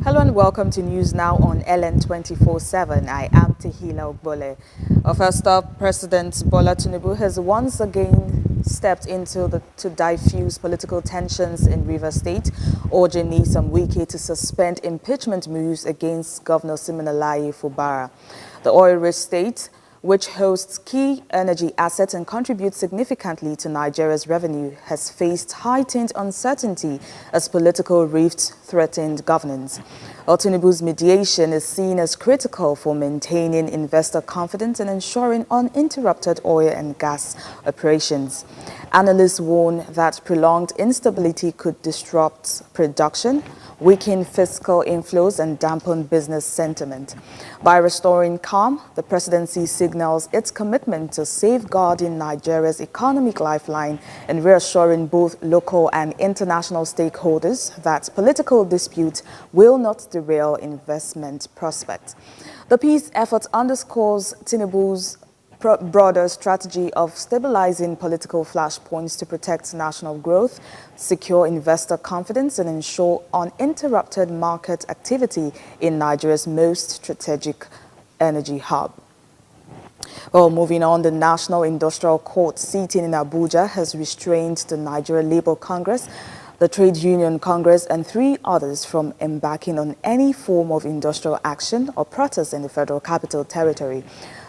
Hello and welcome to News Now on LN 24/7. I am Tehila Ogbole. First up, President Bola Tinubu has once again stepped into to diffuse political tensions in Rivers State, urging Nyesom Wike to suspend impeachment moves against Governor Siminalayi Fubara. The oil-rich state, which hosts key energy assets and contributes significantly to Nigeria's revenue, has faced heightened uncertainty as political rifts threatened governance. Tinubu's mediation is seen as critical for maintaining investor confidence and ensuring uninterrupted oil and gas operations. Analysts warn that prolonged instability could disrupt production, weaken fiscal inflows and dampen business sentiment. By restoring calm, the presidency signals its commitment to safeguarding Nigeria's economic lifeline and reassuring both local and international stakeholders that political disputes will not derail investment prospects. The peace effort underscores Tinubu's broader strategy of stabilizing political flashpoints to protect national growth, secure investor confidence, and ensure uninterrupted market activity in Nigeria's most strategic energy hub. Well, moving on, the National Industrial Court sitting in Abuja has restrained the Nigeria Labour Congress, the Trade Union Congress, and 3 others from embarking on any form of industrial action or protest in the Federal Capital Territory.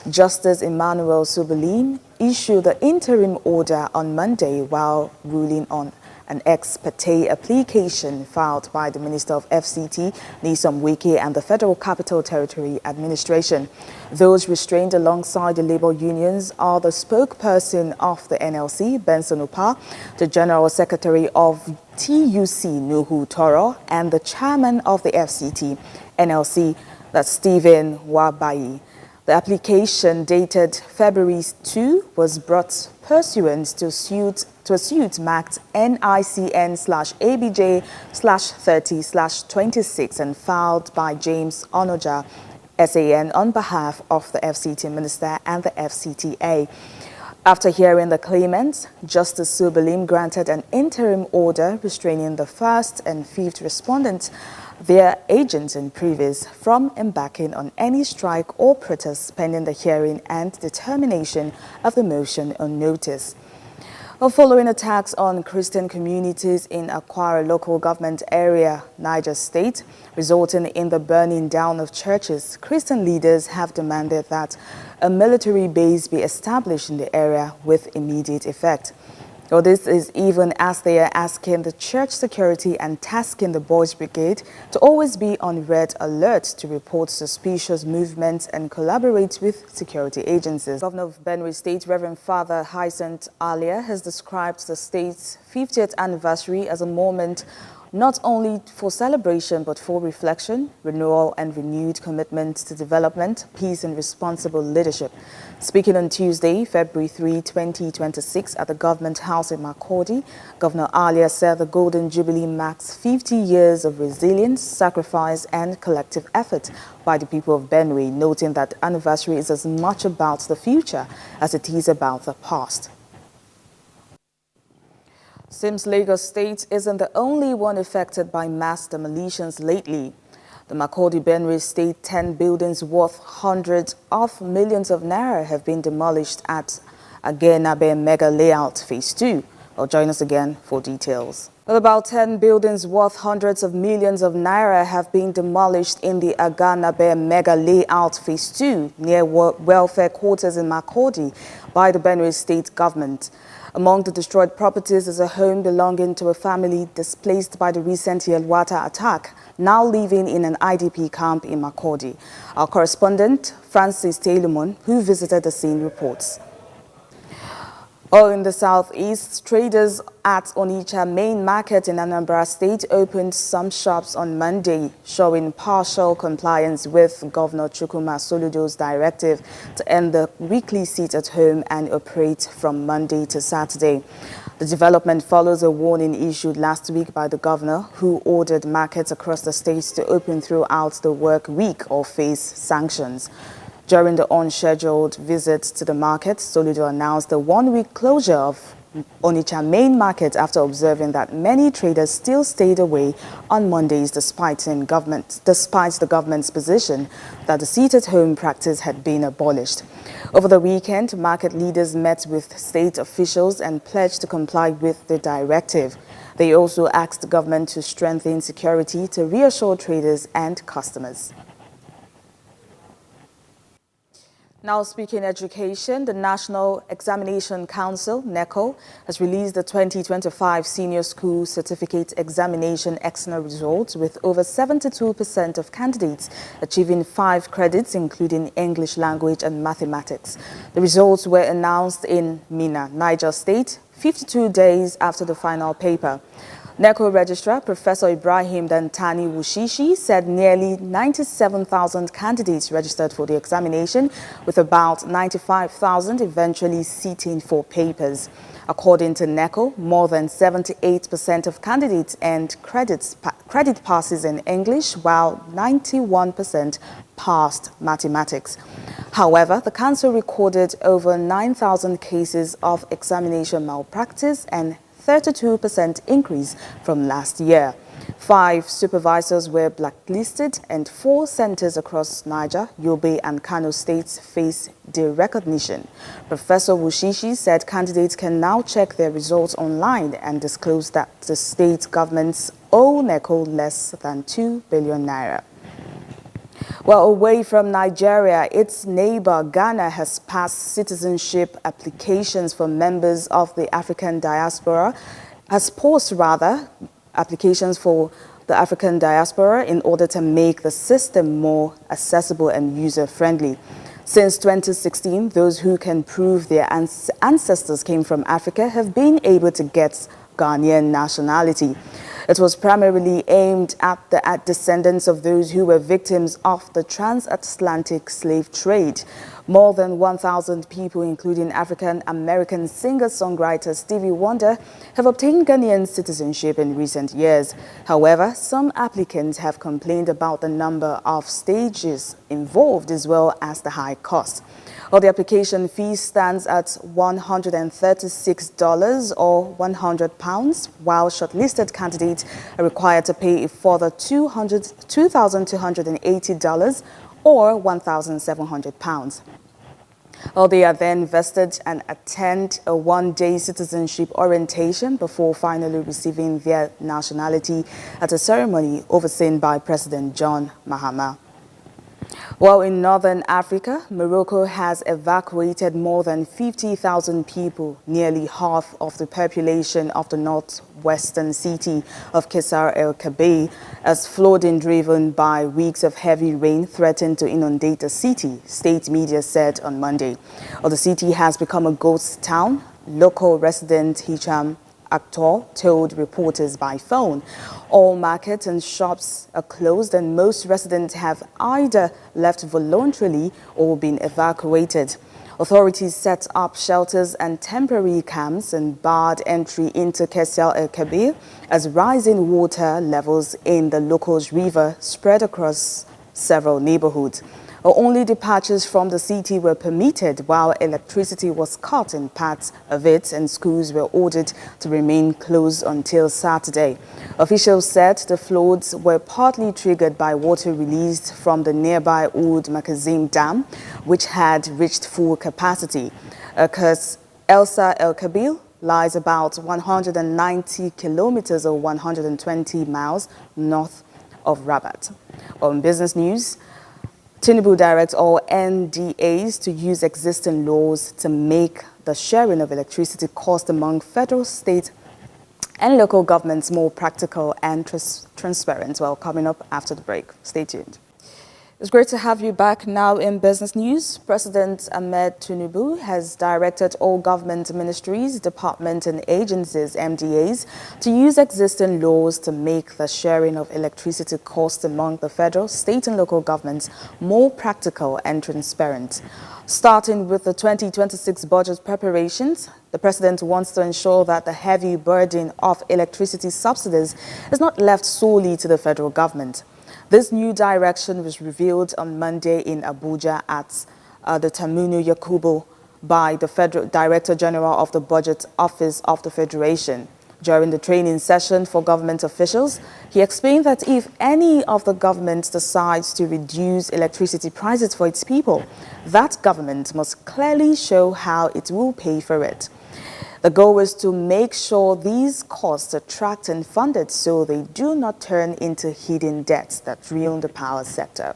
Justice Emmanuel Subelim issued the interim order on Monday while ruling on an ex parte application filed by the Minister of FCT, Nyesom Wike, and the Federal Capital Territory Administration. Those restrained alongside the labor unions are the spokesperson of the NLC, Benson Upa, the General Secretary of TUC, Nuhu Toro, and the Chairman of the FCT, NLC, that's Stephen Wabayi. The application, dated February 2, was brought pursuant to a suit marked NICN/ABJ/30/26 and filed by James Onoja, SAN, on behalf of the FCT Minister and the FCTA. After hearing the claimants, Justice Subelim granted an interim order restraining the first and fifth respondents, their agents and previous, from embarking on any strike or protest pending the hearing and determination of the motion on notice. Following attacks on Christian communities in Akwara local government area, Niger State, resulting in the burning down of churches, Christian leaders have demanded that a military base be established in the area with immediate effect. This is even as they are asking the church security and tasking the Boys Brigade to always be on red alert to report suspicious movements and collaborate with security agencies. Governor of BENUE State, Reverend Father Hyacinth Alia, has described the state's 50th anniversary as a moment not only for celebration but for reflection, renewal and renewed commitment to development, peace and responsible leadership. Speaking on Tuesday, February 3, 2026 at the Government House in Makurdi, Governor Alia said the Golden Jubilee marks 50 years of resilience, sacrifice and collective effort by the people of Benue, noting that the anniversary is as much about the future as it is about the past. Seems Lagos State isn't the only one affected by mass demolitions lately. The Makurdi Benue State 10 buildings worth hundreds of millions of naira have been demolished at ANAMBRA Mega Layout Phase 2. Join us again for details. Well, about 10 buildings worth hundreds of millions of naira have been demolished in the ANAMBRA Mega Layout Phase 2 near welfare quarters in Makurdi by the Benue State government. Among the destroyed properties is a home belonging to a family displaced by the recent Yelwata attack, now living in an IDP camp in Makurdi. Our correspondent, Francis Taylorman, who visited the scene, reports. In the southeast, traders at Onitsha main market in Anambra State opened some shops on Monday, showing partial compliance with Governor Chukwuma Soludo's directive to end the weekly sit at home and operate from Monday to Saturday. The development follows a warning issued last week by the governor, who ordered markets across the state to open throughout the work week or face sanctions. During the unscheduled visit to the market, Soludo announced the one-week closure of Onitsha main market after observing that many traders still stayed away on Mondays despite the government's position that the seat-at-home practice had been abolished. Over the weekend, market leaders met with state officials and pledged to comply with the directive. They also asked the government to strengthen security to reassure traders and customers. Now speaking education, the National Examination Council, NECO, has released the 2025 Senior School Certificate Examination external results with over 72% of candidates achieving 5 credits, including English language and mathematics. The results were announced in Minna, Niger State, 52 days after the final paper. NECO Registrar Professor Ibrahim Dantani Wushishi said nearly 97,000 candidates registered for the examination, with about 95,000 eventually sitting for papers. According to NECO, more than 78% of candidates earned credit passes in English, while 91% passed mathematics. However, the council recorded over 9,000 cases of examination malpractice and 32% increase from last year. 5 supervisors were blacklisted and 4 centers across Niger, Yobe and Kano states face derecognition. Professor Wushishi said candidates can now check their results online and disclose that the state governments owe NECO less than 2 billion naira. Well, away from Nigeria, its neighbor Ghana has passed citizenship applications for members of the African diaspora, applications for the African diaspora in order to make the system more accessible and user-friendly. Since 2016, those who can prove their ancestors came from Africa have been able to get Ghanaian nationality. It was primarily aimed at the descendants of those who were victims of the transatlantic slave trade. More than 1,000 people, including African-American singer-songwriter Stevie Wonder, have obtained Ghanaian citizenship in recent years. However, some applicants have complained about the number of stages involved as well as the high cost. Well, the application fee stands at $136 or £100, while shortlisted candidates are required to pay a further $2,280 or £1,700. Well, they are then vested and attend a one-day citizenship orientation before finally receiving their nationality at a ceremony overseen by President John Mahama. Well, in northern Africa, Morocco has evacuated more than 50,000 people, nearly half of the population of the northwestern city of Qasr el-Khabi, as flooding driven by weeks of heavy rain threatened to inundate the city, state media said on Monday. Well, the city has become a ghost town. Local resident Hicham Akhtar told reporters by phone. All markets and shops are closed and most residents have either left voluntarily or been evacuated. Authorities set up shelters and temporary camps and barred entry into Qasr el-Khabi as rising water levels in the Locos River spread across several neighborhoods. Only departures from the city were permitted, while electricity was cut in parts of it and schools were ordered to remain closed until Saturday. Officials said the floods were partly triggered by water released from the nearby Oud Makazim Dam, which had reached full capacity. Qasr el-Khabi lies about 190 kilometers or 120 miles north of Rabat. On business news, Tinubu directs all NDAs to use existing laws to make the sharing of electricity cost among federal, state and local governments more practical and transparent. Well, coming up after the break. Stay tuned. It's great to have you back now in business news. President Ahmed Tinubu has directed all government ministries, departments and agencies, MDAs, to use existing laws to make the sharing of electricity costs among the federal, state and local governments more practical and transparent. Starting with the 2026 budget preparations, the president wants to ensure that the heavy burden of electricity subsidies is not left solely to the federal government. This new direction was revealed on Monday in Abuja at the Tamunu Yakubu by the Federal Director General of the Budget Office of the Federation. During the training session for government officials, he explained that if any of the government decides to reduce electricity prices for its people, that government must clearly show how it will pay for it. The goal is to make sure these costs are tracked and funded so they do not turn into hidden debts that ruin the power sector.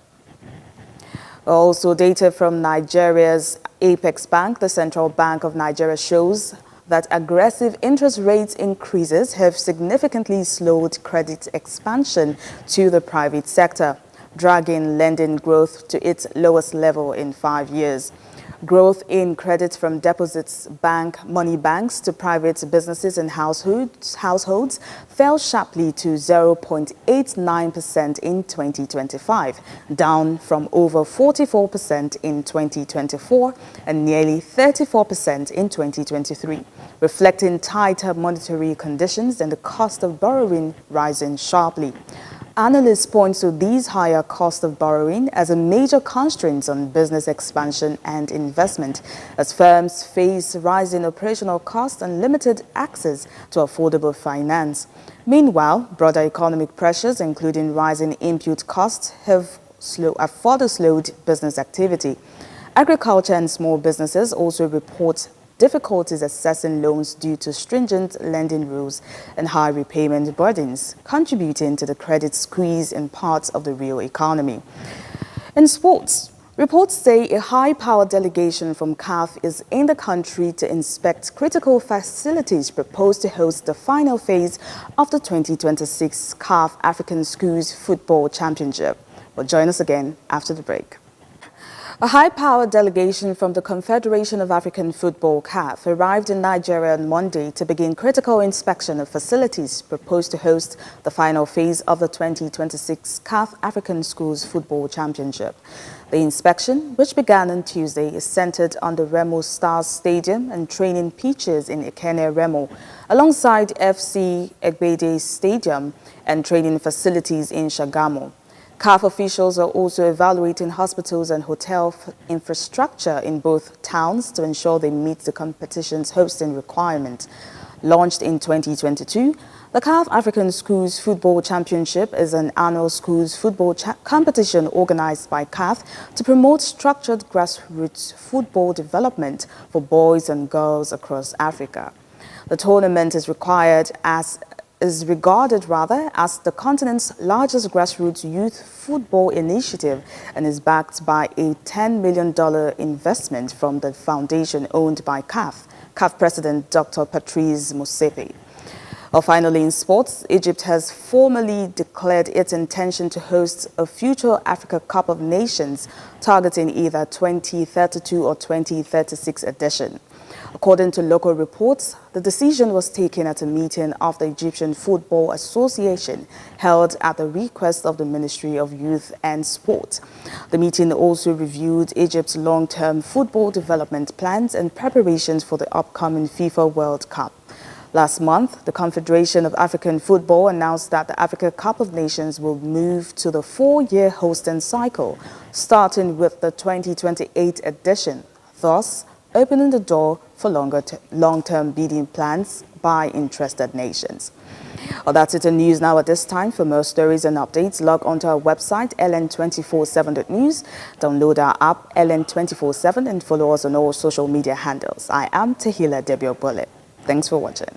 Also, data from Nigeria's Apex Bank, the Central Bank of Nigeria, shows that aggressive interest rate increases have significantly slowed credit expansion to the private sector, dragging lending growth to its lowest level in 5 years. Growth in credit from deposits money banks to private businesses and households fell sharply to 0.89% in 2025, down from over 44% in 2024 and nearly 34% in 2023, reflecting tighter monetary conditions and the cost of borrowing rising sharply. Analysts point to these higher costs of borrowing as a major constraint on business expansion and investment, as firms face rising operational costs and limited access to affordable finance. Meanwhile, broader economic pressures, including rising input costs, have further slowed business activity. Agriculture and small businesses also report difficulties accessing loans due to stringent lending rules and high repayment burdens, contributing to the credit squeeze in parts of the real economy. In sports, reports say a high-powered delegation from CAF is in the country to inspect critical facilities proposed to host the final phase of the 2026 CAF African Schools Football Championship. Well, join us again after the break. A high-powered delegation from the Confederation of African Football (CAF) arrived in Nigeria on Monday to begin critical inspection of facilities proposed to host the final phase of the 2026 CAF African Schools Football Championship. The inspection, which began on Tuesday, is centered on the Remo Stars Stadium and training pitches in Ikene Remo, alongside FC Egbede Stadium and training facilities in Shagamu. CAF officials are also evaluating hospitals and hotel infrastructure in both towns to ensure they meet the competition's hosting requirement. Launched in 2022, the CAF African Schools Football Championship is an annual schools football competition organized by CAF to promote structured grassroots football development for boys and girls across Africa. The tournament is regarded as the continent's largest grassroots youth football initiative and is backed by a $10 million investment from the foundation owned by CAF President Dr. Patrice Motsepe. Finally, in sports, Egypt has formally declared its intention to host a future Africa Cup of Nations targeting either 2032 or 2036 edition. According to local reports, the decision was taken at a meeting of the Egyptian Football Association held at the request of the Ministry of Youth and Sport. The meeting also reviewed Egypt's long-term football development plans and preparations for the upcoming FIFA World Cup. Last month, the Confederation of African Football announced that the Africa Cup of Nations will move to the 4-year hosting cycle, starting with the 2028 edition, thus opening the door for long-term bidding plans by interested nations. Well, that's it in news now at this time. For more stories and updates, log onto our website, ln247.news, download our app, LN247, and follow us on all social media handles. I am Tahila Debiobole. Thanks for watching.